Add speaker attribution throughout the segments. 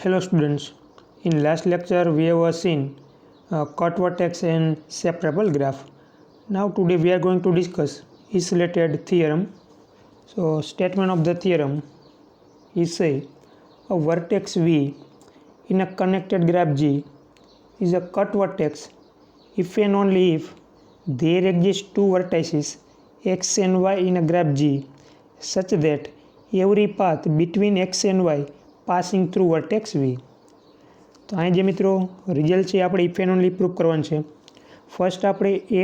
Speaker 1: Hello students, in last lecture we have seen cut vertex and separable graph. Now today we are going to discuss isolated theorem. So statement of the theorem is say a vertex V in a connected graph G is a cut vertex if and only if there exist two vertices x and y in a graph G such that every path between x and y passing through vertex v. તો અહીં જે મિત્રો result છે આપણે if and only proof કરવાનું છે. First આપણે એ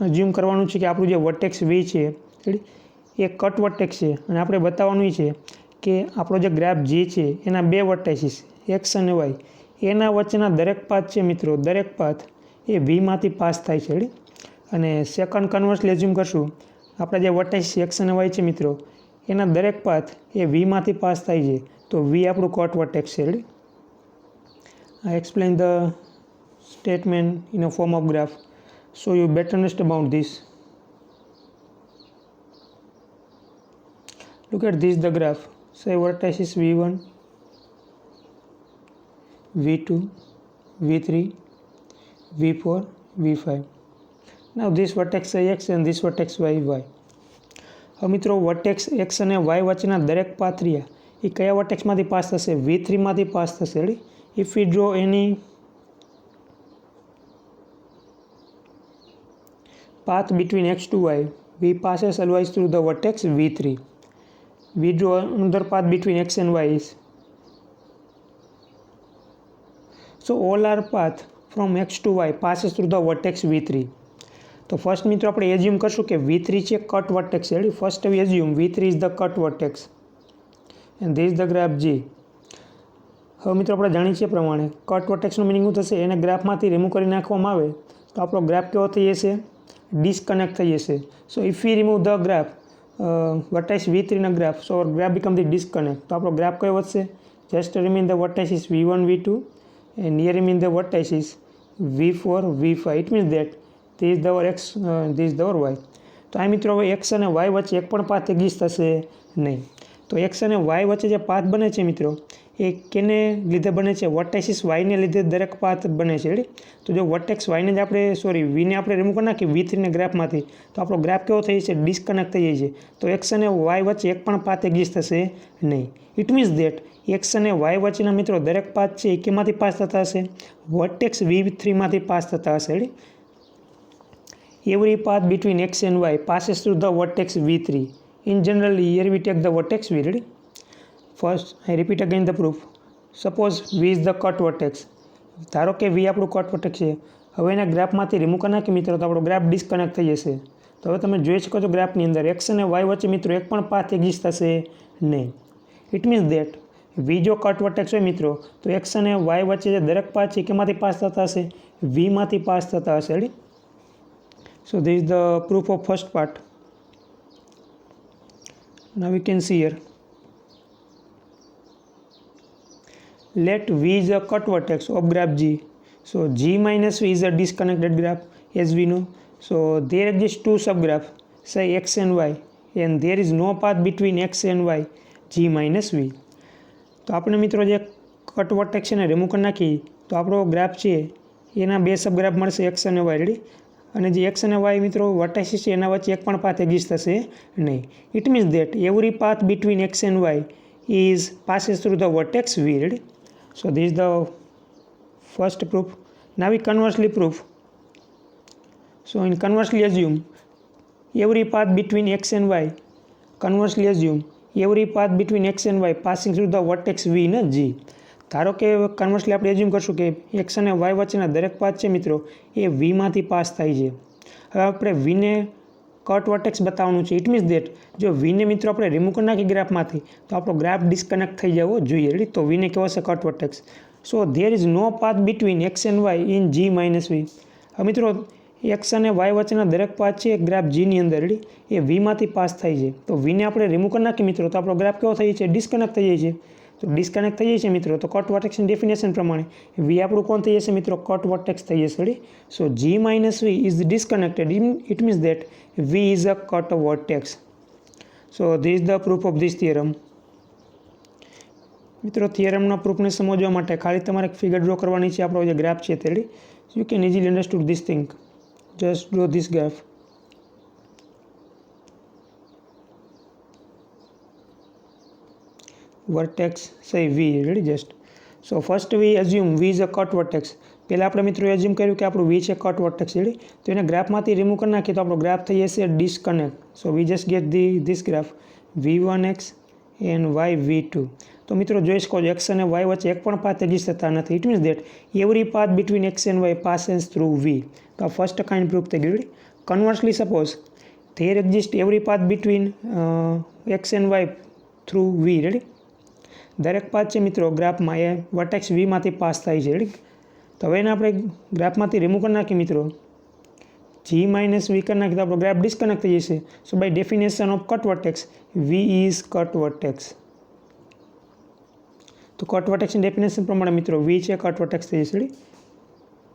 Speaker 1: assume કરવાનું છે કે આપણું જે વર્ટેક્સ વી છે એ કટ વર્ટેક્સ છે અને આપણે બતાવવાનું છે કે આપણો જે ગ્રાફ જી છે એના બે વર્ટાઇસીસ એક્સ અને વાય એના વચ્ચેના દરેક પાથ છે મિત્રો, દરેક પાથ એ વીમાંથી પાસ થાય છે. અને સેકન્ડ કન્વર્સલી અઝ્યુમ કરશું આપણા જે વર્ટાઇસીસ એક્સ અને વાય છે મિત્રો એના દરેક પાથ એ વીમાંથી પાસ થાય છે. તો વી આપણું કટ વર્ટેક્સ છે. I explain the statement in a form of graph so you better understand about this. Look at this, the graph. Say vertices v1, v2, v3, v4, v5. Now this vertex x and this vertex y. હવે મિત્રો vertex x અને Y વચ્ચેના દરેક path રહ્યા એ કયા વર્ટેક્સમાંથી pass થશે? v3માંથી pass થશે. If V draw any path between x to y, v passes always through the vertex v3. We draw another path between x and y is. So all our path from x to y passes through the vertex v3. તો first મિત્રો આપણે assume કરશું કે v3 છે cut vertex છે. First we assume v3 is the cut vertex and this the graph G. હવે મિત્રો આપણે જાણીએ છીએ પ્રમાણે કટ વર્ટેક્સનું મિનિંગ શું થશે? એને ગ્રાફમાંથી રિમૂવ કરી નાખવામાં આવે તો આપણો ગ્રાફ કેવો થઈ જશે? ડિસ્કનેક્ટ થઈ જશે. So if we remove the graph vertices v3 ના graph so graph become the disconnect. તો આપણો ગ્રાફ કયો વધશે? Just remain the vertices v1 v2 and near remain the vertices v4 v5. It means that this the our x this the our y. તો આ મિત્રો હવે x અને Y વચ્ચે એક પણ પાથ એક્ઝિસ્ટ થશે નહીં. તો એક્સ અને વાય વચ્ચે જે પાથ બને છે મિત્રો એ કેને લીધે બને છે? વર્ટાઇસીસ વાયને લીધે દરેક પાથ બને છે. તો જો વર્ટેક્સ વાયને જ આપણે વીને આપણે રિમૂવ કરી નાખીએ v3ને ગ્રાફમાંથી તો આપણો ગ્રાફ કેવો થઈ જશે? ડિસ્કનેક્ટ થઈ જાય છે. તો એક્સ અને વાય વચ્ચે એક પણ પાથ એક્ઝિસ્ટ થશે નહીં. ઇટ મીન્સ ધેટ એક્સ અને વાય વચ્ચેના મિત્રો દરેક પાથ છે એ કેમાંથી પાસ થતા હશે? વર્ટેક્સ v3માંથી પાસ થતા હશે. Every path between x and y passes through the vertex v3. In general, here we take the vertex v. Ready? First, I repeat again the proof. Suppose v is the cut vertex. ધારો કે v આપણું cut vertex છે. હવે એના ગ્રાફમાંથી remove કરી નાખીએ મિત્રો તો આપણો ગ્રાફ ડિસ્કનેક્ટ થઈ જશે. તો હવે તમે જોઈ શકો છો ગ્રાફની અંદર એક્સ અને વાય વચ્ચે મિત્રો એક પણ પાથ એક્ઝિસ્ટ થશે નહીં. ઇટ મીન્સ ધેટ v જો કટ વર્ટેક્સ હોય મિત્રો તો એક્સ અને વાય વચ્ચે જે દરેક પાથ છે કેમાંથી પાસ થતા હશે? વીમાંથી પાસ થતા હશે. So this is the proof of first part. Now we can see here. Let V is a cut vertex of graph G. So G minus V is a disconnected graph as we know. So there exist two subgraphs, say x and y, and there is no path between x and y, G minus V. તો આપણે મિત્રો જે cut vertex છે ને remove કરી નાખી તો આપણો ગ્રાફ છે એના બે સબગ્રાફ મળશે x અને y. રેડી? અને જે એક્સ અને વાય મિત્રો વર્ટાઇસીસ છે એના વચ્ચે એક પણ પાથ એક્ઝિસ્ટ થશે નહીં. It means that every path between x and y is passes through the vertex v. Ready? So this the first proof. Now we conversely proof. So in conversely assume every path between x and y conversely assume every path between x and y passing through the vertex v ને G. ધારો કે કન્વર્સલી આપણે assume કરશું કે x અને Y વચ્ચેના દરેક path છે મિત્રો એ વીમાંથી પાસ થાય છે. હવે આપણે વીને કટ વર્ટેક્સ બતાવવાનું છે. ઇટ મીન્સ ધેટ જો વીને મિત્રો આપણે રિમૂવ કરી નાખીએ ગ્રાફમાંથી તો આપણો ગ્રાફ ડિસ્કનેક્ટ થઈ જવો જોઈએ. તો વીને કેવો હશે? Cut vertex. So there is no path between x and Y in G minus V. હવે મિત્રો એક્સ અને વાય વચ્ચેના દરેક પાથ છે ગ્રાફ જીની અંદર એ વીમાંથી પાસ થાય છે. તો વીને આપણે રિમૂવ કરી નાખીએ મિત્રો તો આપણો ગ્રાફ કેવો થઈ જાય છે? ડિસ્કનેક્ટ થઈ જાય છે. તો ડિસ્કનેક્ટ થઈ જશે મિત્રો તો કટ વર્ટેક્સની ડેફિનેશન પ્રમાણે વી આપણું કોણ થઈ જશે મિત્રો? કટ વર્ટેક્સ થઈ જશે. So G minus v is disconnected. It means that v is a cut vertex. So this is the proof of this theorem. મિત્રો થિયરમના પ્રૂફને સમજવા માટે ખાલી તમારે એક ફિગર ડ્રો કરવાની છે. આપણો જે ગ્રાફ છે તે you can easily understood this thing. Just draw this graph. Vertex say v. Ready just. So first we assume v is a cut vertex. પહેલાં આપણે મિત્રો એઝ્યુમ કર્યું કે આપણું v છે કટ વર્ટેક્સ. રેડી. તો એને ગ્રાફમાંથી રિમૂવ કરી નાખીએ તો આપણો ગ્રાફ થઈ જશે disconnect. So we just gate this graph v1x and y v2. તો મિત્રો જોઈ શકો છો એક્સ અને વાય વચ્ચે એક પણ પાથ એક્ઝિસ્ટ થતા નથી. It means that every path between x and y passes through v. તો આ ફર્સ્ટ કાઇન્ડ પ્રૂફ થઈ ગયું. Conversely suppose there exist every path between x and y through v. Ready. દરેક પાથ છે મિત્રો ગ્રાફમાં એ વર્ટેક્સ વીમાંથી પાસ થાય છે. રેડી. તો હવે એને આપણે ગ્રાફમાંથી રિમૂવ કરી નાખીએ મિત્રો. g માઇનસ વી કરી નાખીએ તો આપણો ગ્રાફ ડિસ્કનેક્ટ થઈ જશે. So by definition of cut vertex v is cut vertex. તો કટ વર્ટેક્સની ડેફિનેશન પ્રમાણે મિત્રો વી છે કટ વર્ટેક્સ થઈ જશે.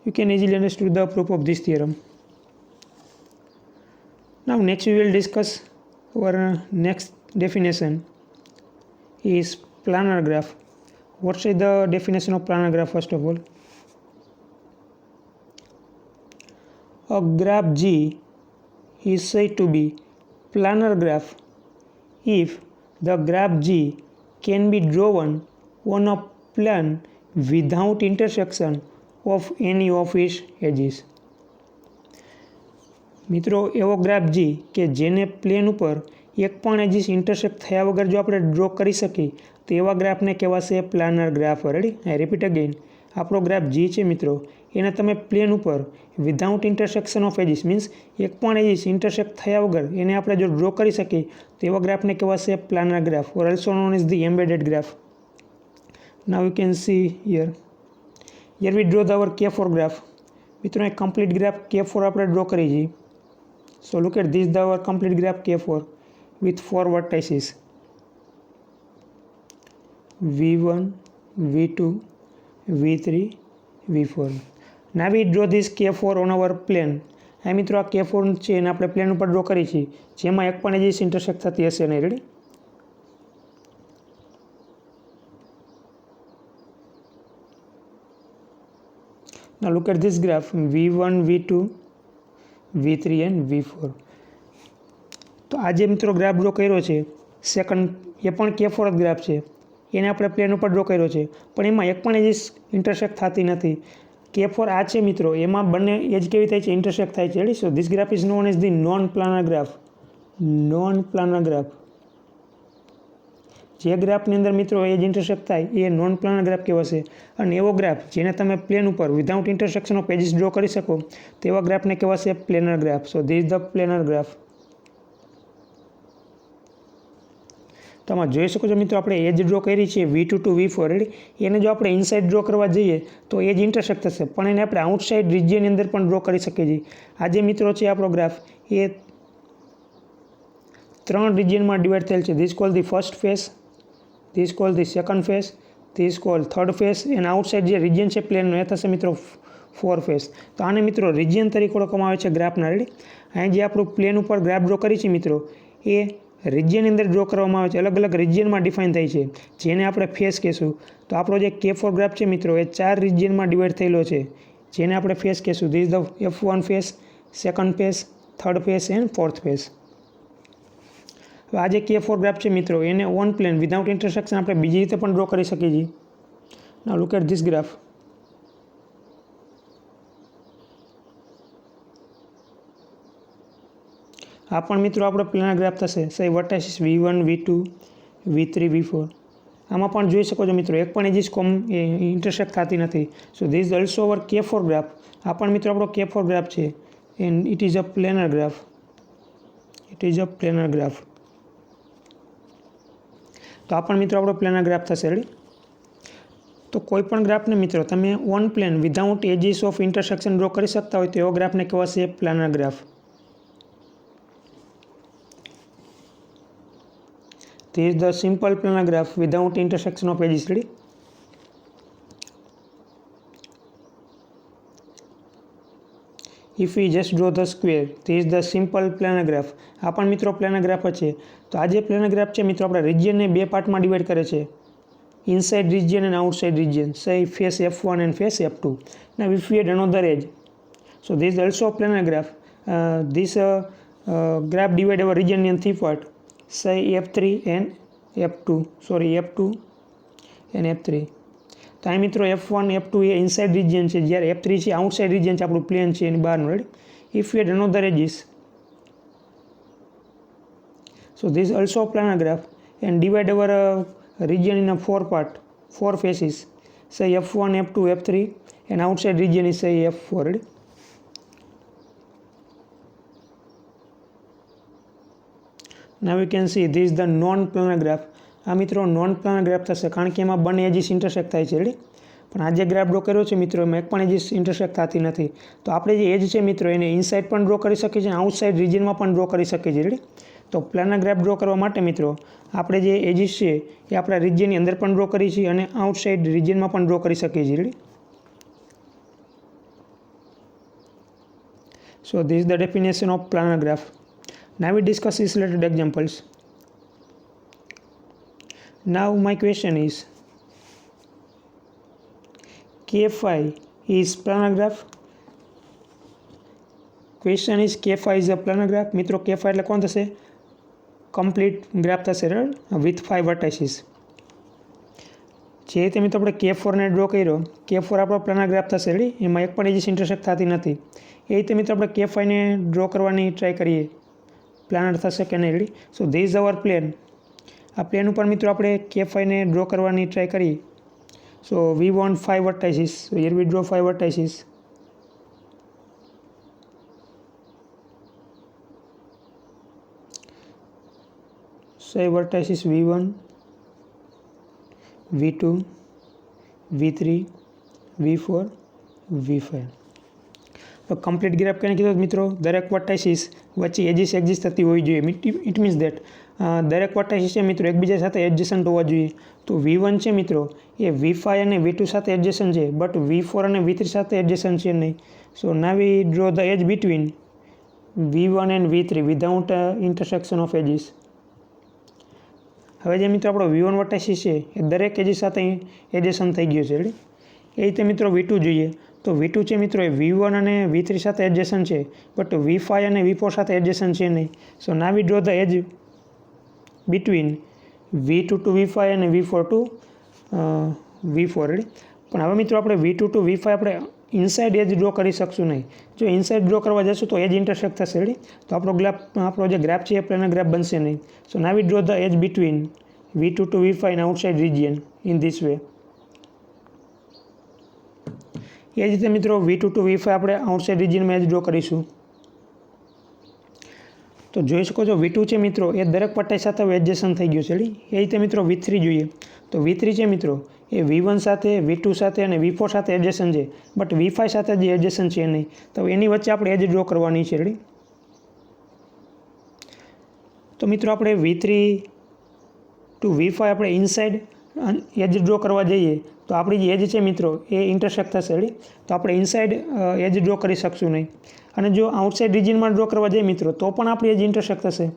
Speaker 1: You can easily understood the proof of this theorem. Now next we will discuss our next definition is planar graph. What is the definition of planar graph? First of all, a graph G is said to be planar graph if the graph G can be drawn on a plane without intersection of any of its edges. મિત્રો એવો graph જી કે જેને plane ઉપર એક પણ edges intersect થયા વગર જો આપણે ડ્રો કરી શકીએ તો એવા ગ્રાફને કહેવાશે planar graph. Ready. I repeat again. આપણો ગ્રાફ જી છે મિત્રો એને તમે પ્લેન ઉપર without intersection of edges means એક પણ એજીસ ઇન્ટરસેક્ટ થયા વગર એને આપણે જો ડ્રો કરી શકીએ તો એવા ગ્રાફને કહેવાશે planar graph or also known as the embedded graph. Now you can see here we draw the our K4 graph. મિત્રો એક કમ્પ્લીટ ગ્રાફ K4 આપણે ડ્રો કરી છીએ. So look at this, the our complete graph K4 with 4 vertices V1, V2, V3, V4. Now we draw this K4 on our plane. આ મિત્રો આ K4 છે એને આપણે પ્લેન ઉપર ડ્રો કરી છે જેમાં એક પણ એજીસ ઇન્ટરસેક્ટ થતી હશે નહીં. Ready. Now look at this graph V1, V2, V3 and V4. તો આજે મિત્રો ગ્રાફ ડ્રો કર્યો છે સેકન્ડ એ પણ K4 જ ગ્રાફ છે એને આપણે પ્લેન ઉપર ડ્રો કર્યો છે પણ એમાં એક પણ એજીસ ઇન્ટરસેક્ટ થતી નથી. K4 આ છે મિત્રો એમાં બંને એજ કેવી થાય છે ઇન્ટરસેક્ટ થાય છે. Ready. So this graph is non as the non planar graph. Non planar graph. જે ગ્રાફની અંદર મિત્રો એજ ઇન્ટરસેક્ટ થાય એ નોન પ્લાનર ગ્રાફ કહેવાશે અને એવો ગ્રાફ જેને તમે પ્લેન ઉપર without intersection of edges draw કરી શકો તેવા ગ્રાફને કહેવાશે planar graph. So this the planar graph. તો આમાં જોઈ શકો છો મિત્રો આપણે એજ ડ્રો કરી છે V2 ટુ V4. રેડી. એને જો આપણે ઇનસાઇડ ડ્રો કરવા જઈએ તો એજ ઇન્ટરસેક્ટ થશે પણ એને આપણે આઉટસાઇડ રિજિયનની અંદર પણ ડ્રો કરી શકીએ છીએ. આજે મિત્રો છે આપણો ગ્રાફ એ 3 રિજિયનમાં ડિવાઈડ થયેલ છે. This call the first face, this call the second face, this call third face and outside જે રિજિયન છે પ્લેનનો એ થશે મિત્રો 4 ફેસ. તો આને મિત્રો રિજિયન તરીકે ઓળખવામાં આવે છે ગ્રાફના. રેડી. અહીં જે આપણું પ્લેન ઉપર ગ્રાફ ડ્રો કરી છે મિત્રો એ રિજિયનની અંદર ડ્રો કરવામાં આવે છે. અલગ અલગ રિજિયનમાં ડિફાઇન થાય છે જેને આપણે ફેસ કહેશું. તો આપણો જે K4 ગ્રાફ છે મિત્રો એ 4 રિજિયનમાં ડિવાઈડ થયેલો છે જેને આપણે ફેસ કહેશું. This the F1 face, second face, third face and fourth face. હવે આ જે K4 ગ્રાફ છે મિત્રો એને ઓન પ્લેન વિધાઉટ ઇન્ટરસેક્શન આપણે બીજી રીતે પણ ડ્રો કરી શકીએ છીએ. નાઉ લુક એટ ધીસ ગ્રાફ. આ પણ મિત્રો આપણો પ્લેનર ગ્રાફ થશે. સે વર્ટેસીસ V1, V2, V3, V4. આમાં પણ જોઈ શકો છો મિત્રો એક પણ એજીસ ઇન્ટરસેક્ટ થતી નથી. So this is also our K4 graph. આ પણ મિત્રો આપણો K4 ગ્રાફ છે and it is a planar graph. It is a planar graph. તો આ પણ મિત્રો આપણો પ્લેનર ગ્રાફ થશે. રેડી. તો કોઈ પણ ગ્રાફને મિત્રો તમે on plane without edges of intersection draw કરી શકતા હોય તો એવો ગ્રાફને કહેવાશે planar graph. This is the simple planar graph without intersection of edges. Ready? If we just draw the square, this is the simple planar graph. આ પણ મિત્રો પ્લેનર ગ્રાફ છે. તો આ જે પ્લેનર ગ્રાફ છે મિત્રો આપણે રિજિયનને બે પાર્ટમાં ડિવાઈડ કરે છે. inside region and outside region, say face F1 and face F2. Now if we add another edge, so this is also a planar graph. This graph divide our region in three part, say F3 and F2 and F3. તો અહીં મિત્રો F1 F2 એ inside region છે, જ્યારે F3 છે outside region છે, આપણું plane છે એની બહારનું. Right. If we add another edges, so this is also a planar graph and divide our region in a four faces, say F1 F2 F3 and outside region is say F4. Right? Now we can see this is the non-planar graph. આ મિત્રો non planar graph થશે, કારણ કે એમાં બંને edges intersect થાય છે. Ready. પણ આ જે ગ્રાફ ડ્રો કર્યો છે મિત્રો એમાં એક પણ એજીસ ઇન્ટરસેક્ટ થતી નથી. તો આપણે જે એજ છે મિત્રો એને ઇનસાઇડ પણ ડ્રો કરી શકીએ છીએ, આઉટસાઇડ રિજિયનમાં પણ ડ્રો કરી શકીએ છીએ. રેડી. તો પ્લાનર ગ્રાફ ડ્રો કરવા માટે મિત્રો આપણે જે એજીસ છે એ આપણા રિજિયનની અંદર પણ ડ્રો કરી છીએ અને આઉટસાઇડ રિજિયનમાં પણ ડ્રો કરી શકીએ છીએ. Ready. So this is the definition of planar graph. Now we discuss these related examples. Now my question is, K5 is planar graph? Question is K5 is a planar graph. મિત્રો K5 એટલે કોણ થશે? Complete graph થશે, right, with 5 વર્ટાઇસીસ. જે રીતે મિત્રો આપણે K4 ને ડ્રો કર્યો, K4 આપણો પ્લાનર ગ્રાફ થશે. રેડી. એમાં એક પણ એજીસ ઇન્ટરસેક્ટ થતી નથી. એ રીતે મિત્રો આપણે K5 ને ડ્રો કરવાની ટ્રાય કરીએ, પ્લાનર થશે કે નહીં. Ready. So this is our plane. આ પ્લેન ઉપર મિત્રો આપણે K5 ને ડ્રો કરવાની ટ્રાય કરીએ. So we want 5 vertices. So here we draw 5 vertices. Say vertices V1, V2, V3, V4, V5. તો કમ્પ્લીટ ગ્રાફ કરીને કીધું મિત્રો દરેક વર્ટાઇસીસ વચ્ચે એજીસ એક્ઝિસ્ટ થતી હોવી જોઈએ. ઇટ મીન્સ દેટ દરેક વર્ટાઇસીસ છે મિત્રો એકબીજા સાથે એડજસન્ટ હોવા જોઈએ. તો V1 છે મિત્રો એ V5 અને V2 સાથે એડજસન્ટ છે, બટ V4 અને V3 સાથે એડજસન્ટ છે નહીં. So now we draw the edge between V1 and V3 without intersection of edges. હવે જે મિત્રો આપણો V1 વર્ટાઇસીસ છે એ દરેક એજીસ સાથે એડજસન્ટ થઈ ગયો છે. રેડી. એ રીતે મિત્રો V2 જોઈએ તો V2 છે મિત્રો એ V1 અને V3 સાથે એડજસન્ટ છે, બટ V5 અને V4 સાથે એડજસન્ટ છે નહીં. So now we draw the edge between V2 to V5 અને V4 ટુ V4. રેડી. પણ હવે મિત્રો આપણે V2 ટુ V5 આપણે ઇનસાઇડ એજ ડ્રો કરી શકશું નહીં. જો ઇનસાઇડ ડ્રો કરવા જશું તો એજ ઇન્ટરસેક્ટ થશે. રેડી. તો આપણો જે ગ્રાફ છે એ પ્લેનર ગ્રાફ બનશે નહીં. So now we draw the edge between V2 to V5 in outside region in this way. એ જ રીતે મિત્રો V2 ટુ V5 આપણે આઉટસાઇડ રિજિયનમાં એજ ડ્રો કરીશું. તો જોઈ શકો છો V2 છે મિત્રો એ દરેક વર્ટાઇસ સાથે એડજસન્ટ થઈ ગયું છે. રેડી. એ રીતે મિત્રો V3 જોઈએ તો V3 છે મિત્રો એ V1 સાથે V2 સાથે અને V4 સાથે એડજસન્ટ છે, બટ V5 સાથે જે એડજસન્ટ છે નહીં. તો એની વચ્ચે આપણે એજ ડ્રો કરવાની છે. રેડી. તો મિત્રો આપણે V3 ટુ V5 આપણે ઇનસાઇડ એજ ડ્રો કરવા જઈએ તો આપણી જે એજ છે મિત્રો એ ઇન્ટરસેક્ટ થશે. રેડી. તો આપણે ઇનસાઇડ એજ ડ્રો કરી શકશું નહીં. અને જો આઉટસાઇડ રિજિયનમાં ડ્રો કરવા જઈએ મિત્રો તો પણ આપણી એજ ઇન્ટરસેક્ટ થશે.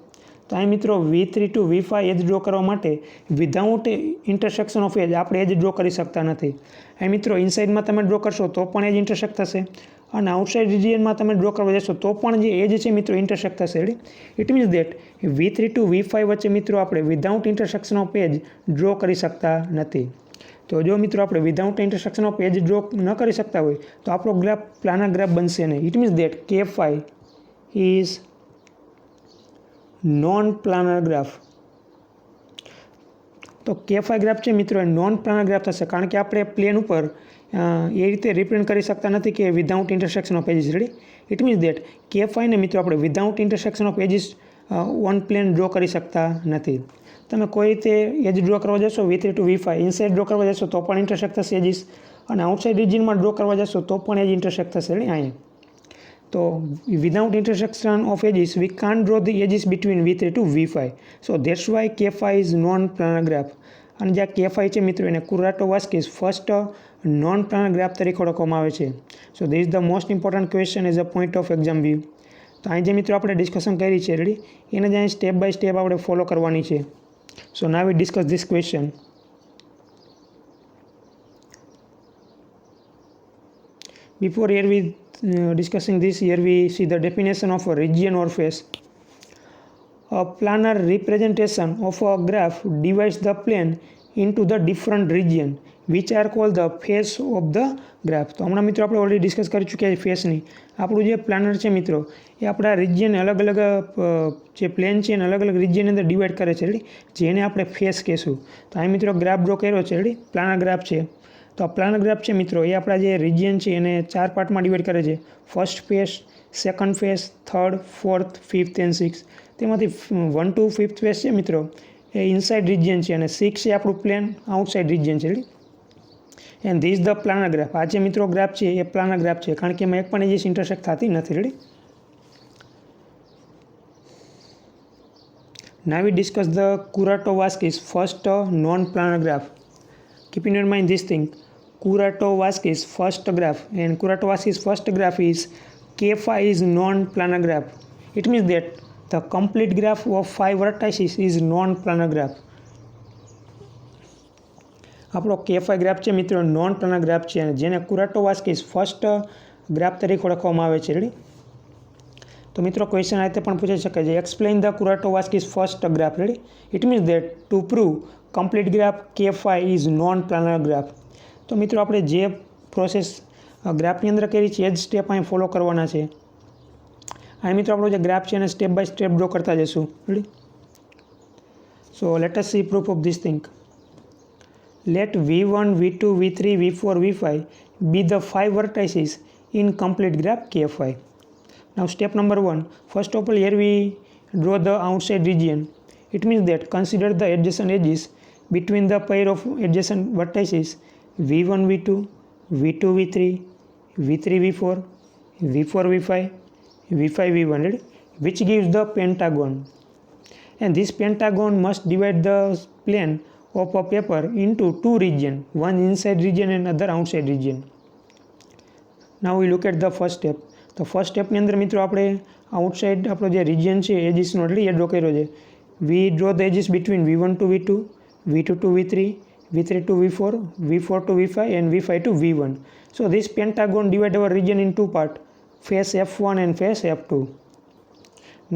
Speaker 1: તો અહીં મિત્રો V3 to V5 age draw કરવા માટે વિધાઉટ ઇન્ટરસેક્શન ઓફ એજ આપણે એજ ડ્રો કરી શકતા નથી. અહીં મિત્રો ઇનસાઇડમાં તમે ડ્રો કરશો તો પણ એજ ઇન્ટરસેક્ટ થશે અને આઉટસાઇડ રિજિયનમાં તમે ડ્રો કરવા જશો તો પણ જે એજ છે મિત્રો ઇન્ટરસેક્ટ થશે. Ready. It means that V3 to V5 વચ્ચે મિત્રો આપણે without intersection of edge draw કરી શકતા નથી. તો જો મિત્રો આપણે without intersection of edge draw ન કરી શકતા હોય તો આપણો ગ્રાફ પ્લાનર ગ્રાફ બનશે નહીં. It means that K5 is non planar graph. તો K5 ગ્રાફ છે મિત્રો એ નોન પ્લાનર ગ્રાફ થશે, કારણ કે આપણે પ્લેન ઉપર એ રીતે રિપ્રેઝન્ટ કરી શકતા નથી કે without intersection of edges. Ready. It means that K5 ને મિત્રો આપણે without intersection of edges on plane draw કરી શકતા નથી. તમે કોઈ રીતે એજ ડ્રો કરવા જશો V3 to V5 inside draw કરવા જશો તો પણ ઇન્ટરસેક્ટ થશે એજીસ, અને આઉટસાઇડ રિજિયનમાં ડ્રો કરવા જશો તો પણ એજ ઇન્ટરસેક્ટ થશે. અહીંયા તો without intersection of edges we can't draw the edges between V3 to V5. So that's why K5 is non planar graph. અને જ્યાં K5 છે મિત્રો એને Kuratowski's first non planar graph તરીકે ઓળખવામાં આવે છે. So this is the most important question as a point of exam view. તો અહીં જે મિત્રો આપણે ડિસ્કશન કરી છે. રેડી. એને જ અહીં સ્ટેપ બાય સ્ટેપ આપણે ફોલો કરવાની છે. So now we discuss this question. before here we discussing this, here we see the definition of a region or phase. A planar representation of a graph divides the plane into the different region which are called the face of the graph. તો હમણાં મિત્રો આપણે already discuss કરી ચૂક્યા છે ફેસની. આપણું જે planar છે મિત્રો એ આપણા રિજિયન અલગ અલગ જે પ્લેન છે એને અલગ અલગ રિજિયનની અંદર ડિવાઈડ કરે છે રેડી, જેને આપણે ફેસ કહેશું. તો અહીં મિત્રો ગ્રાફ ડ્રો કર્યો છે રેડી, પ્લાનર ગ્રાફ છે. તો આ પ્લાનર ગ્રાફ છે મિત્રો એ આપણા જે રિજિયન છે એને 4 પાર્ટમાં ડિવાઈડ કરે છે. First face, second face, third, fourth, fifth and six. તેમાંથી 1 to 5th ફેસ છે મિત્રો એ ઇનસાઇડ રિજિયન છે અને 6 છે આપણું પ્લેન આઉટસાઇડ રિજિયન છે ready. And this the planar graph. આ જે મિત્રો ગ્રાફ છે એ પ્લાનર ગ્રાફ છે કારણ કે એમાં એક પણ એજીસ ઇન્ટરસેક્ટ થતી નથી ready. Now we discuss the Kuratowski's first non-planar graph. Keep in your mind this thing. Kuratowski's first graph, and Kuratowski's first graph is K5 is non-planar graph. It means that the complete graph of 5 vertices is non-planar graph. આપણો K5 graph છે મિત્રો non planar graph છે અને જેને કુરાટોવાસ્કીસ first graph તરીકે ઓળખવામાં આવે છે રેડી. તો મિત્રો ક્વેશ્ચન આ રીતે પણ પૂછી શકે છે, explain the Kuratowski's first graph ready. It means that to prove complete graph K5 is non planar graph. તો મિત્રો આપણે જે પ્રોસેસ ગ્રાફની અંદર કરી છે એ જ સ્ટેપ અહીં ફોલો કરવાના છે. અહીં મિત્રો આપણો જે ગ્રાફ છે એને સ્ટેપ બાય સ્ટેપ ડ્રો કરતા જઈશું ready. So let S C proof of this thing. Let V1, V2, V3, V4, V5 be the 5 vertices in complete graph K5. Now step number 1. First of all, here we draw the outside region. It means that consider the adjacent edges between the pair of adjacent vertices V1, V2, V2, V3, V3, V4, V4, V5, V5, V1, which gives the pentagon. And this pentagon must divide the plane of a paper into 2 regions, one inside region and other outside region. Now we look at the first step. તો first સ્ટેપની અંદર મિત્રો આપણે outside આપણો જે region છે એજીસનો એટલે એ draw કર્યો છે. We draw the edges between V1 to V2, V2 to V3, V3 to V4, V4 to V5 and V5 to V1. So this pentagon divide our region in 2 parts, face F1 and face F2.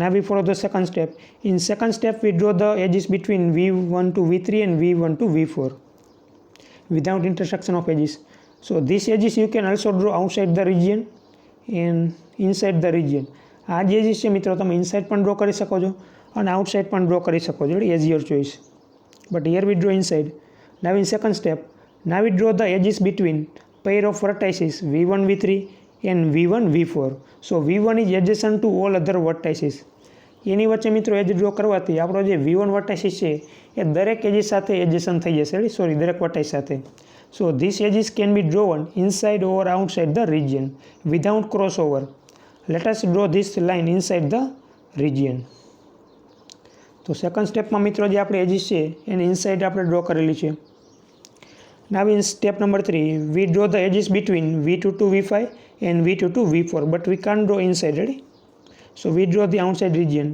Speaker 1: Now we follow the second step. In second step we draw the edges between V1 to V3 and V1 to V4 without intersection of edges. So these edges you can also draw outside the region and inside the region. આ જે edges છે મિત્રો તમે inside પણ draw કરી શકો છો અને outside પણ ડ્રો કરી શકો છો, as your choice. But here we draw inside. Now in second step, now we draw the edges between pair of vertices V1 V3 and V1 V4. So V1 is adjacent to all other vertices. એની વચ્ચે મિત્રો એજ draw કરવાથી આપણો જે V1 વર્ટાઇસિસ છે એ દરેક edges સાથે એડજેસન્ટ થઈ જશે સોરી દરેક વર્ટાઇસ સાથે. So this edges can be drawn inside or outside the region without cross over. Let us draw this line inside the region. તો સેકન્ડ સ્ટેપમાં મિત્રો જે આપણે એજીસ છે એને ઇનસાઇડ આપણે ડ્રો કરેલી છે. Now in step number 3, we draw the edges between V2 to V5 and V2 to V4, but we can't draw inside, ready? So we draw the outside region.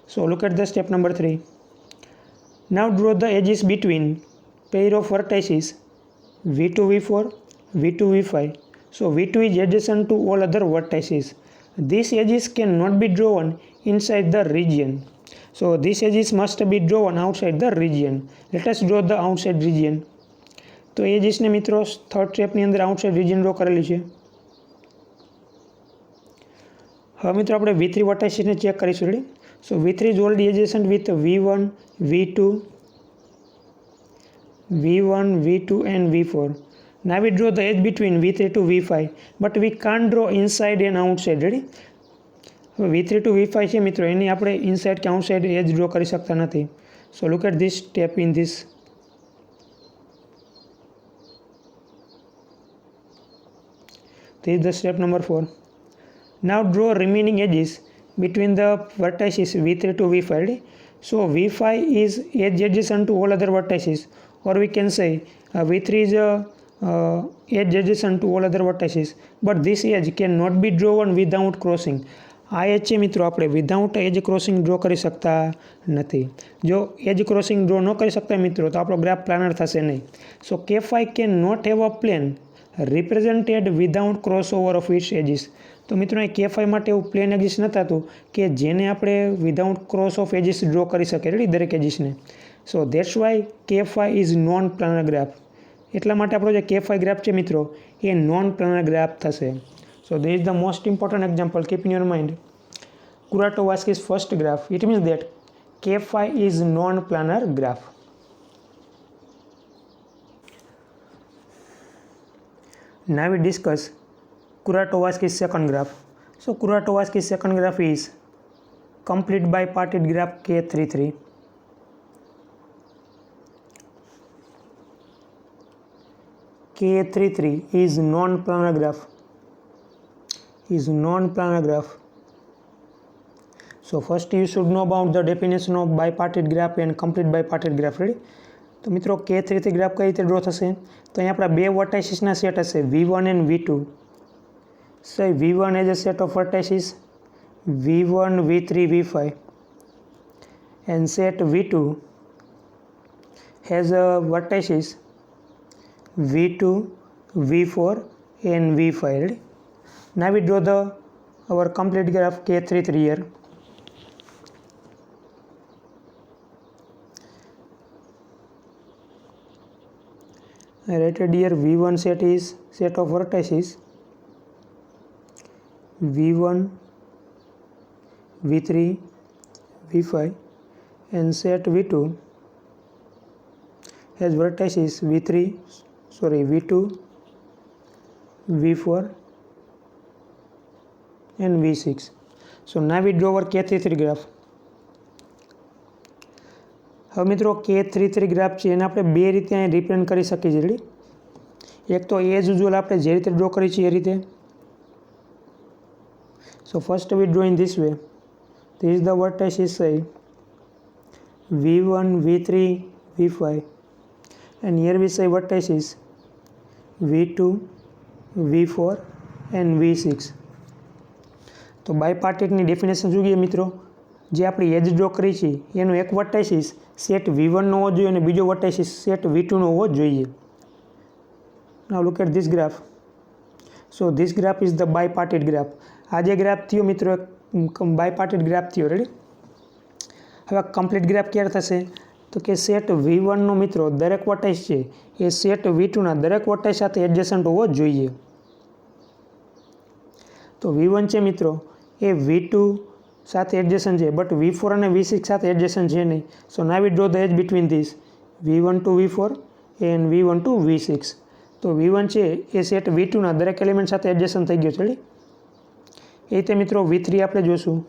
Speaker 1: So look at the step number 3. Now draw the edges between pair of vertices V2 V4, V2 V5. So V2 is adjacent to all other vertices. These edges cannot be drawn inside the region. So these edges must be drawn outside the region. Let us draw the outside region. તો એજીસને મિત્રો third સ્ટેપની અંદર outside region draw કરેલી છે. હવે મિત્રો આપણે V3 વર્ટાઇસિસને check કરીશું ready. So V3 is already adjacent with V1, V2, V1, V2 and V4. Now we draw the edge between V3 to V5, but we can't draw inside and outside, ready? હવે V3 to V5 છે મિત્રો એની આપણે inside કે outside એજ draw કરી શકતા નથી. So look at this step in this. This is the step number 4. Now draw remaining edges between the vertices V3 to V5. Ready? So V5 is edge adjacent to all other vertices, or we can say V3 is edge adjacent to all other vertices, but this edge cannot be drawn without crossing. આ એજ છે મિત્રો આપણે without એજ crossing draw કરી શકતા નથી. જો એજ crossing draw ન કરી શકતા મિત્રો તો આપણો ગ્રાફ પ્લાનર થશે નહીં. So K5 can not have a plane represented without crossover of its edges. તો મિત્રો અહીં K5 માટે એવું પ્લેન એક્સિસ નથી થતું કે જેને આપણે without cross of edges draw કરી શકીએ રેડી દરેક એજીસને. So that's why K5 is non planar graph. એટલા માટે આપણો જે K5 ગ્રાફ છે મિત્રો એ નોન પ્લાનર ગ્રાફ થશે. સો this is the most important example. Keep in your mind Kuratowski's first graph. It means that K5 is non-planar graph. Now we discuss Kuratowski's second graph. So Kuratowski's second graph is complete bipartite graph K33. K33 is non-planar graph. So first you should know about the definition of bipartite graph and complete bipartite graph. Ready? તો મિત્રો K33 graph કઈ રીતે draw થશે? તો અહીં આપણા બે વર્ટાઇસીસના set હશે V1 and V2. So V1 has a set of vertices V1, V3, V5 and set V2 has a vertices V2, V4 and V5. Ready? Now we draw our complete graph K33 here. I rated here V1 set is set of vertices V1, V3, V5 and set V2 has vertices V2, V4 and V6. So now we draw our K33 graph. હવે મિત્રો K33 graph છે એને આપણે બે રીતે અહીં represent કરી શકીએ છીએ. એક તો એઝ યુઝ્યુઅલ આપણે જે રીતે ડ્રો કરી છીએ એ રીતે. So first we draw in this way. This is the vertices say V1, V3, V5 and here we say vertices V2, V4 and V6. તો બાયપાર્ટિટની ડેફિનેશન જોઈએ મિત્રો. જે આપણી એજ ડ્રો કરી છે એનો એક વર્ટાઇસીસ સેટ V1 નો હોવો જોઈએ અને બીજો વર્ટાઇસીસ સેટ V2 નો હોવો જોઈએ. Now look at this graph. So this graph is the bipartite graph. આ જે ગ્રાફ થયો મિત્રો એક બાયપાર્ટિટ ગ્રાફ થયો. રેડી? હવે કમ્પ્લીટ ગ્રાફ ક્યારે થશે? તો કે સેટ V1 નો મિત્રો દરેક વર્ટાઇસ છે એ સેટ V2 ના દરેક વર્ટાઇસ સાથે એડજસન્ટ હોવો જોઈએ. તો V1 છે મિત્રો એ V2 સાથે એડજસન્ટ છે બટ V4 અને V6 સાથે એડજસન્ટ છે નહીં. So now we draw the edge between this V1 to V4 and V1 to V6. તો V1 છે એ સેટ V2 ના દરેક એલિમેન્ટ સાથે એડજસન્ટ થઈ ગયો છે. એ રીતે મિત્રો V3 આપણે જોશું.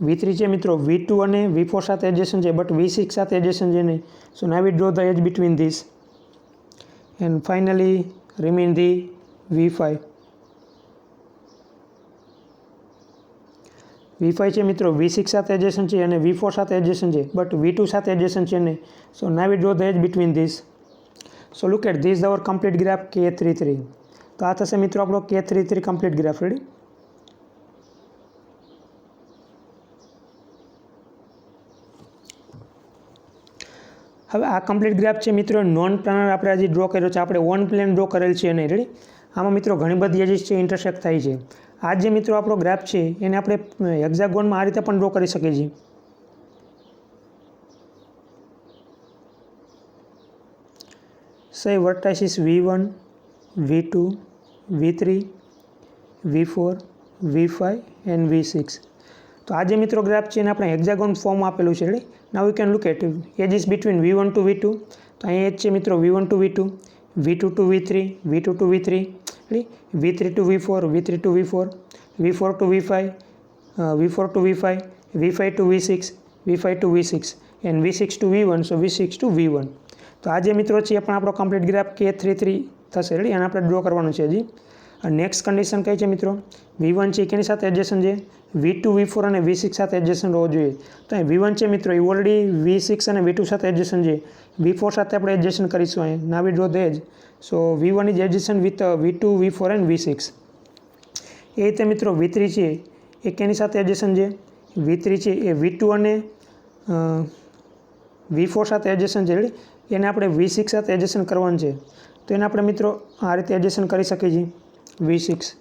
Speaker 1: V3 છે મિત્રો V2 અને V4 સાથે એડજસન્ટ છે બટ V6 સાથે એડજસન્ટ છે નહીં. So now we draw the edge between this and finally remain the V5. V5 છે મિત્રો V6 સાથે એડજસન્ટ છે અને V4 સાથે એડજસન્ટ છે બટ V2 સાથે એડજસન્ટ છે નહીં. So now we draw the edge between this. So look at this our complete graph K33. તો આ થશે મિત્રો આપણો K33 કમ્પ્લીટ ગ્રાફ. રેડી? હવે આ કમ્પ્લીટ ગ્રાફ છે મિત્રો નોન પ્લાનર આપણે હજી ડ્રો કર્યો છે. આપણે ઓન પ્લેન ડ્રો કરેલ છે નહીં. રેડી? આમાં મિત્રો ઘણી બધી એજીસ છે ઇન્ટરસેક્ટ થાય છે. આ જે મિત્રો આપણો ગ્રાફ છે એને આપણે હેક્ઝાગોનમાં આ રીતે પણ ડ્રો કરી શકીએ છીએ. say vertices V1, V2, V3, V4, V5 and V6. તો આ જે મિત્રો ગ્રાફ છે એને આપણે હેક્ઝાગોન ફોર્મ આપેલું છે. Ready? Now you can look at edges between V1 to V2. તો અહીં એજ છે મિત્રો V1 to V2, V2 to V3, V2 to V3, V3 to V4, V3 to V4, V4 to V5, V4 to V5, V5 to V6, V5 to V6 and V6 to V1. So V6 to V1. તો આ જે મિત્રો છે એ પણ આપણો complete graph K33 થશે. Ready? અને આપણે ડ્રો કરવાનું છે હજી. નેક્સ્ટ કન્ડિશન કઈ છે મિત્રો? V1 છે કેની સાથે એડજસન્ટ છે? V2, V4 અને V6 સાથે એડજસન્ટ હોવો જોઈએ. તો અહીં V1 છે મિત્રો એ ઓલરેડી V6 અને V2 સાથે એડજસન્ટ છે. V4 સાથે આપણે એડજસન્ટ કરીશું. અહીં now we draw the edge. So V1 is adjacent with V2, V4 and V6. એ રીતે મિત્રો V3 છે એ કેની સાથે એડજસન્ટ છે? V3 છે એ V2 અને V4 સાથે એડજેસન છે રેડી, એને આપણે V6 સાથે એડજેસન કરવાનું છે. તો એને આપણે મિત્રો આ રીતે એડજેસન કરી શકીએ છીએ V6.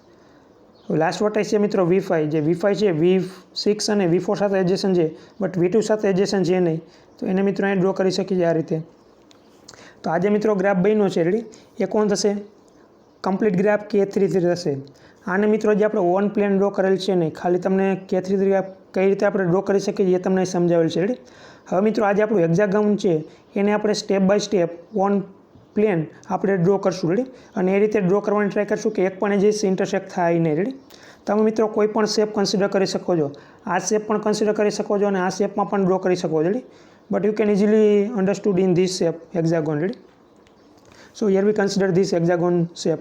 Speaker 1: લાસ્ટ વર્ટેક્સ છે મિત્રો V5, જે V5 છે V6 અને V4 સાથે એડજેસન છે, બટ V2 સાથે એડજેસન છે નહીં. તો એને મિત્રો અહીં ડ્રો કરી શકીએ છીએ આ રીતે. તો આજે મિત્રો ગ્રાફ બન્યો છે રેડી, એ કોણ થશે? કમ્પ્લીટ ગ્રાફ K33 થશે. આને મિત્રો જે આપણે ઓન પ્લેન ડ્રો કરેલ છે નહીં, ખાલી તમને K33 ગ્રાફ કઈ રીતે આપણે ડ્રો કરી શકીએ છીએ એ તમને સમજાવેલ છે રેડી. હવે મિત્રો આજે આપણું હેક્સાગોન છે એને આપણે step by step on plane આપણે ડ્રો કરશું રેડી, અને એ રીતે ડ્રો કરવાની ટ્રાય કરશું કે એક પણ એજીસ ઇન્ટરસેક્ટ થાય નહીં રેડી. તમે મિત્રો કોઈ પણ શેપ કન્સિડર કરી શકો છો, આ શેપ પણ કન્સિડર કરી શકો છો અને આ શેપમાં પણ ડ્રો કરી શકો છો ready, but you can easily understood in this shape hexagon ready. So here we consider this hexagon shape.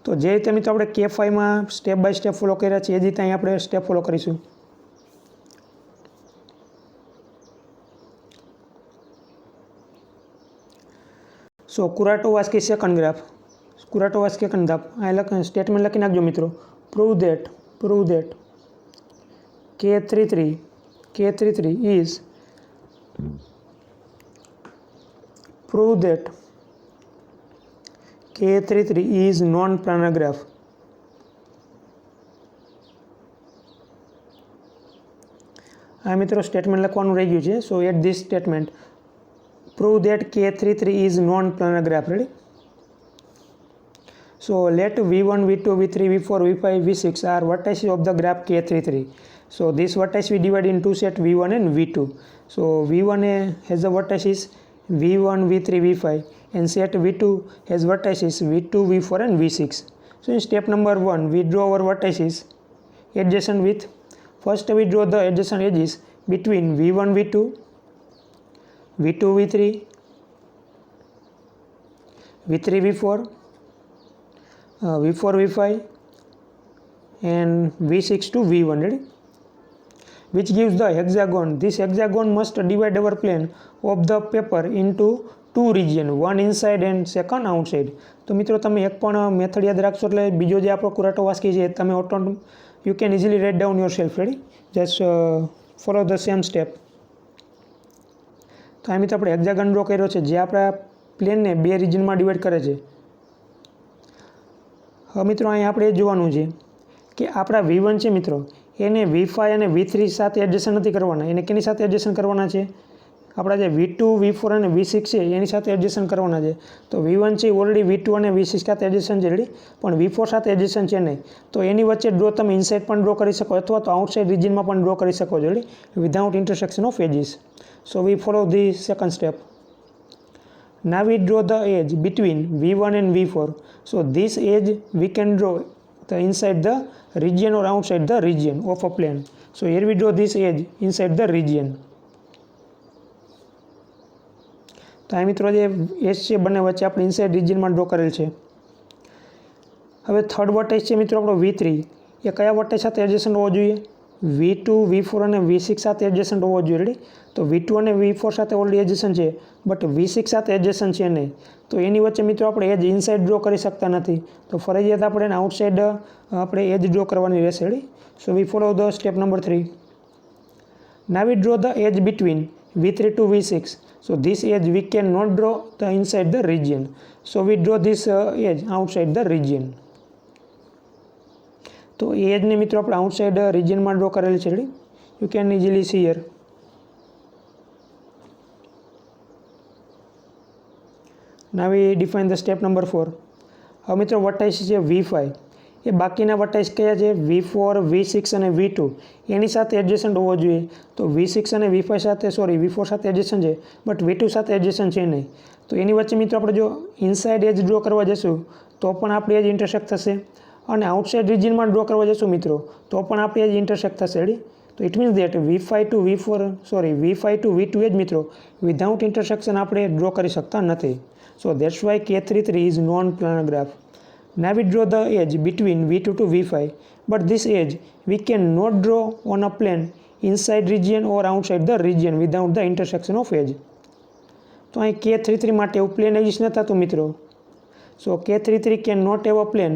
Speaker 1: તો જે રીતે મિત્રો આપણે K5માં સ્ટેપ બાય સ્ટેપ ફોલો કર્યા છે એ જ રીતે અહીં આપણે સ્ટેપ ફોલો કરીશું. સો કુરાટોવાસ્કી સેકન્ડ ગ્રાફ, કુરાટોવાસ્કી સેકન્ડ ગ્રાફ, અહીં સ્ટેટમેન્ટ લખી નાખજો મિત્રો. Prove that K33 is prove that K33 is non-planar graph. આ મિત્રો સ્ટેટમેન્ટ લખવાનું રહી ગયું છે. So at this statement prove that K33 is non-planar graph. Ready? So let V1, V2, V3, V4, V5, V6 are vertices of the graph K33. So this vertex we divide in two set V1 and V2. So V1 has the vertices V1, V3, V5, and set V2 has vertices V2, V4 and V6. So in step number 1 we draw our vertices adjacent with, first we draw the adjacent edges between V1, V2, V2, V3, V3, V4, V4, V5 and V6 to V1, ready? Which gives the hexagon. This hexagon must divide our plane of the paper into two region, one inside and second outside. તો મિત્રો તમે એક પણ method યાદ રાખશો એટલે બીજો જે આપણો કુરાટોવાસ્કી છે તમે you can easily write down yourself ready, just follow the same step. તો આ મિત્રો આપણે હેક્સાગન ડ્રો કર્યો છે જે આપણા પ્લેનને બે રિજનમાં ડિવાઈડ કરે છે. હવે મિત્રો અહીં આપણે એ જોવાનું છે કે આપણા V1 છે મિત્રો એને V5 અને V3 સાથે એડજસ્ટ નથી કરવાના, એને કેની સાથે એડજસ્ટ કરવાના છે? આપણા જે V2, V4 અને V6 છે એની સાથે એડજસ્ટ કરવાના છે. તો V1 છે ઓલરેડી V2 અને V6 સાથે એડજસ્ટ છે રેડી, પણ V4 સાથે એડજસ્ટ છે નહીં. તો એની વચ્ચે ડ્રો તમે ઇનસાઇડ પણ ડ્રો કરી શકો અથવા તો આઉટસાઇડ રિજનમાં પણ ડ્રો કરી શકો છો ready, without intersection of edges. So we follow the second step. Now we draw the edge between V1 and V4. So this edge we can draw the inside the region or outside the region of a plane. So here we draw this edge inside the region. તો આ મિત્રો જે એજ છે બંને વચ્ચે આપણે inside રિજિયનમાં draw કરેલ છે. હવે થર્ડ વર્ટેક્સ છે મિત્રો આપણો V3, એ કયા વર્ટેક્સ સાથે એડજેસન્ટ હોવો જોઈએ? V2, V4 અને V6 સાથે એડજેસન્ટ હોવો જોઈએ રેડી. તો V2 અને V4 સાથે ઓલરેડી એડજેસન્ટ છે, બટ V6 સાથે એડજેસન્ટ છે નહીં. તો એની વચ્ચે મિત્રો આપણે એજ ઇનસાઇડ ડ્રો કરી શકતા નથી, તો ફરજિયાત આપણે એને આઉટસાઇડ આપણે એજ ડ્રો કરવાની રહેશે ready. So we follow the step number 3. Now we draw the edge between V3 to V6. So this edge we cannot draw the inside the region. So we draw this edge outside the region. તો એ એજને મિત્રો આપણે outside રિજિયનમાં draw કરેલ છે ready, you can easily C here. Now we define the step number 4. હવે મિત્રો વર્ટાઇસ છે V5, એ બાકીના વર્ટાઇસ કયા છે? V4, V6 અને V2 એની સાથે એડજેસન્ટ હોવો જોઈએ. તો V6 અને V5 સાથે V4 સાથે એડજેસન્ટ છે, બટ V2 સાથે એડજેસન્ટ છે નહીં. તો એની વચ્ચે મિત્રો આપણે જો ઇનસાઇડ એજ ડ્રો કરવા જશું તો પણ આપણી એજ ઇન્ટરસેક્ટ થશે, અને આઉટસાઇડ રિજિયનમાં ડ્રો કરવા જશું મિત્રો તો પણ આપણી એજ ઇન્ટરસેક્ટ થશે રેડી. તો it means that V5 to V2 એજ મિત્રો વિધાઉટ ઇન્ટરસેક્શન આપણે ડ્રો કરી શકતા નથી. So that's why K33 is non-planar graph. Now we draw the edge between V2 to V5, but this edge we cannot draw on a plane inside region or outside the region without the intersection of edge. તો અહીં K33 માટે એવું plane exist ન થતું મિત્રો. So K33 cannot have a plane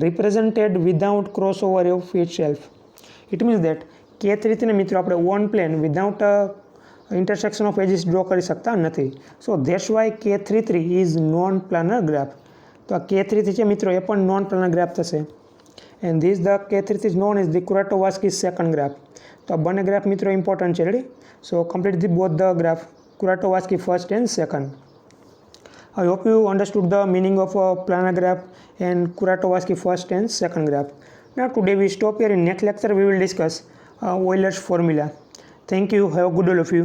Speaker 1: represented without crossover of itself. It means that K33 ને મિત્રો આપણે one plane without a intersection of edges draw કરી શકતા નથી. So that's why K33 is non planar graph. તો આ K33 છે મિત્રો એ પણ નોન પ્લાનર ગ્રાફ થશે. And this the K33 is non as the Kuratowski second graph. તો આ બંને ગ્રાફ મિત્રો ઇમ્પોર્ટન્ટ છે. Ready? So complete the both the graph Kuratowski first and second. I hope you understood the meaning of a planar graph and Kuratowski first and second graph. Now today we stop here. In next lecture we will discuss Euler's formula. Thank you. Have a good all of you.